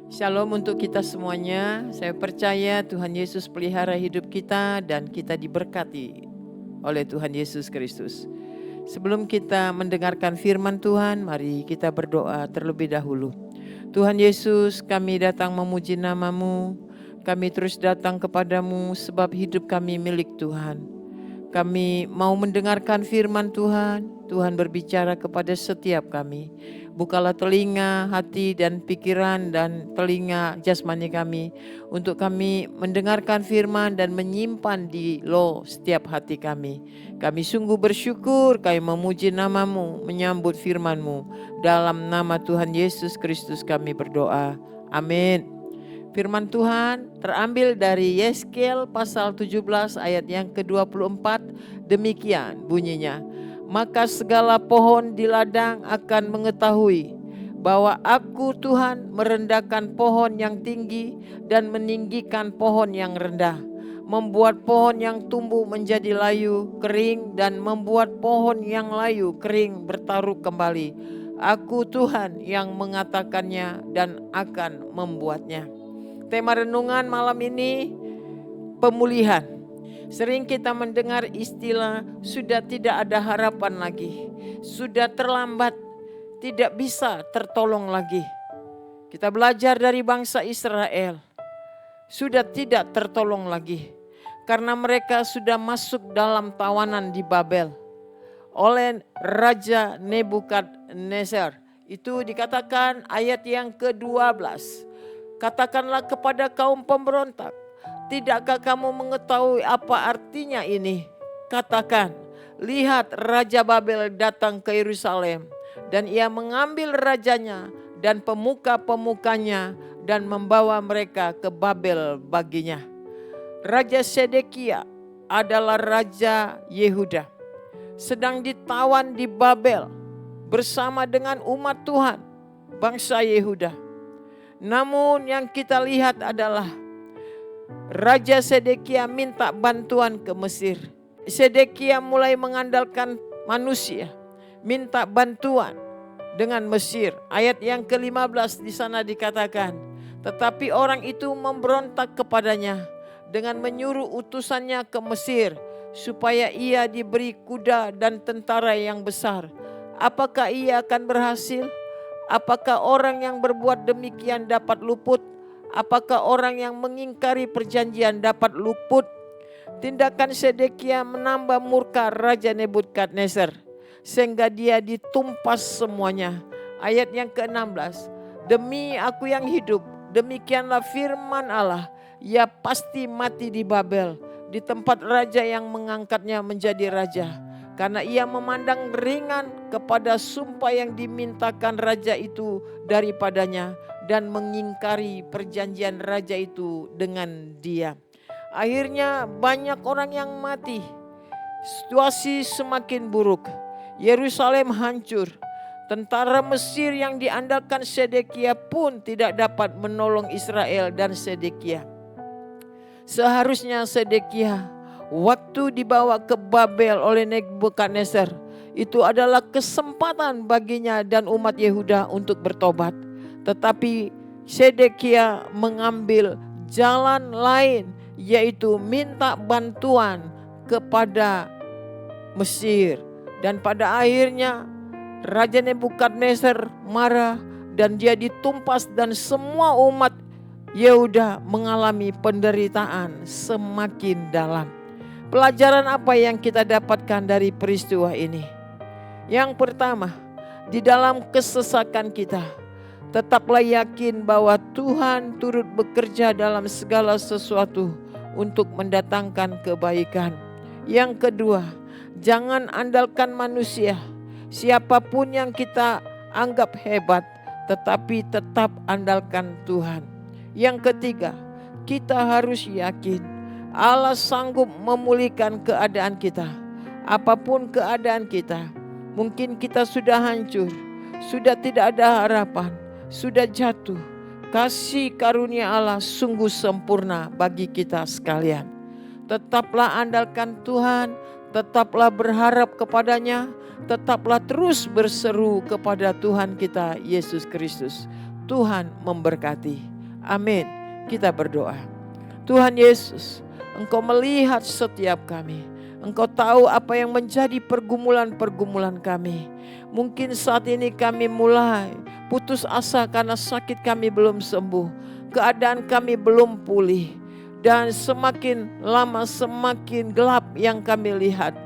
Shalom untuk kita semuanya. Saya percaya Tuhan Yesus pelihara hidup kita dan kita diberkati oleh Tuhan Yesus Kristus. Sebelum kita mendengarkan firman Tuhan, mari kita berdoa terlebih dahulu. Tuhan Yesus, kami datang memuji nama-Mu. Kami terus datang kepadamu sebab hidup kami milik Tuhan. Kami mau mendengarkan firman Tuhan. Tuhan berbicara kepada setiap kami. Bukalah telinga, hati, dan pikiran dan telinga jasmani kami untuk kami mendengarkan firman dan menyimpan di setiap hati kami. Kami sungguh bersyukur, kami memuji nama-Mu, menyambut firman-Mu. Dalam nama Tuhan Yesus Kristus kami berdoa. Amin. Firman Tuhan terambil dari Yeskel pasal 17 ayat yang ke-24. Demikian bunyinya. Maka segala pohon di ladang akan mengetahui bahwa aku Tuhan merendahkan pohon yang tinggi dan meninggikan pohon yang rendah, membuat pohon yang tumbuh menjadi layu, kering, dan membuat pohon yang layu, kering, bertaruh kembali. Aku Tuhan yang mengatakannya dan akan membuatnya. Tema renungan malam ini, pemulihan. Sering kita mendengar istilah sudah tidak ada harapan lagi, sudah terlambat, tidak bisa tertolong lagi. Kita belajar dari bangsa Israel, sudah tidak tertolong lagi karena mereka sudah masuk dalam tawanan di Babel oleh Raja Nebukadnezar. Itu dikatakan ayat yang ke-12. Katakanlah kepada kaum pemberontak, tidakkah kamu mengetahui apa artinya ini? Katakan, lihat Raja Babel datang ke Yerusalem dan ia mengambil rajanya dan pemuka-pemukanya dan membawa mereka ke Babel baginya. Raja Sedekia adalah Raja Yehuda, sedang ditawan di Babel bersama dengan umat Tuhan, bangsa Yehuda. Namun yang kita lihat adalah Raja Sedekia minta bantuan ke Mesir. Sedekia mulai mengandalkan manusia, minta bantuan dengan Mesir. Ayat yang ke-15 di sana dikatakan, tetapi orang itu memberontak kepadanya dengan menyuruh utusannya ke Mesir supaya ia diberi kuda dan tentara yang besar. Apakah ia akan berhasil? Apakah orang yang berbuat demikian dapat luput? Apakah orang yang mengingkari perjanjian dapat luput? Tindakan Sedekia menambah murka Raja Nebukadnezar sehingga dia ditumpas semuanya. Ayat yang ke-16. Demi aku yang hidup, demikianlah firman Allah, ia pasti mati di Babel, di tempat raja yang mengangkatnya menjadi raja. Karena ia memandang ringan kepada sumpah yang dimintakan raja itu daripadanya dan mengingkari perjanjian raja itu dengan dia. Akhirnya banyak orang yang mati. Situasi semakin buruk. Yerusalem hancur. Tentara Mesir yang diandalkan Sedekia pun tidak dapat menolong Israel dan Sedekia. Seharusnya Sedekia waktu dibawa ke Babel oleh Nebukadnezar, itu adalah kesempatan baginya dan umat Yehuda untuk bertobat. Tetapi Sedekia mengambil jalan lain, yaitu minta bantuan kepada Mesir. Dan pada akhirnya Raja Nebukadnezar marah dan dia ditumpas dan semua umat Yehuda mengalami penderitaan semakin dalam. Pelajaran apa yang kita dapatkan dari peristiwa ini? Yang pertama, di dalam kesesakan kita, tetaplah yakin bahwa Tuhan turut bekerja dalam segala sesuatu untuk mendatangkan kebaikan. Yang kedua, jangan andalkan manusia, siapapun yang kita anggap hebat, tetapi tetap andalkan Tuhan. Yang ketiga, kita harus yakin Allah sanggup memulihkan keadaan kita. Apapun keadaan kita, mungkin kita sudah hancur, sudah tidak ada harapan, sudah jatuh. Kasih karunia Allah sungguh sempurna bagi kita sekalian. Tetaplah andalkan Tuhan, tetaplah berharap kepadanya, tetaplah terus berseru kepada Tuhan kita Yesus Kristus. Tuhan memberkati. Amin. Kita berdoa. Tuhan Yesus, Engkau melihat setiap kami. Engkau tahu apa yang menjadi pergumulan-pergumulan kami. Mungkin saat ini kami mulai putus asa karena sakit kami belum sembuh. Keadaan kami belum pulih. Dan semakin lama semakin gelap yang kami lihat.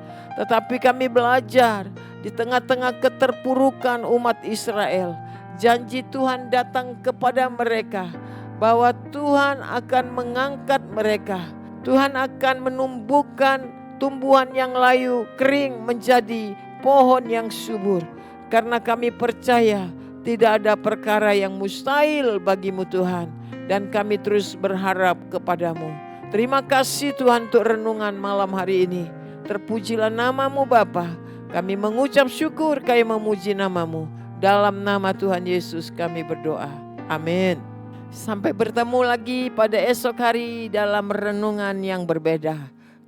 Tetapi kami belajar di tengah-tengah keterpurukan umat Israel. Janji Tuhan datang kepada mereka bahwa Tuhan akan mengangkat mereka. Tuhan akan menumbuhkan tumbuhan yang layu kering menjadi pohon yang subur. Karena kami percaya tidak ada perkara yang mustahil bagimu Tuhan. Dan kami terus berharap kepadamu. Terima kasih Tuhan untuk renungan malam hari ini. Terpujilah namamu Bapa. Kami mengucap syukur, kami memuji namamu. Dalam nama Tuhan Yesus kami berdoa. Amin. Sampai bertemu lagi pada esok hari dalam renungan yang berbeda.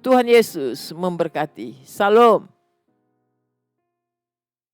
Tuhan Yesus memberkati. Salam.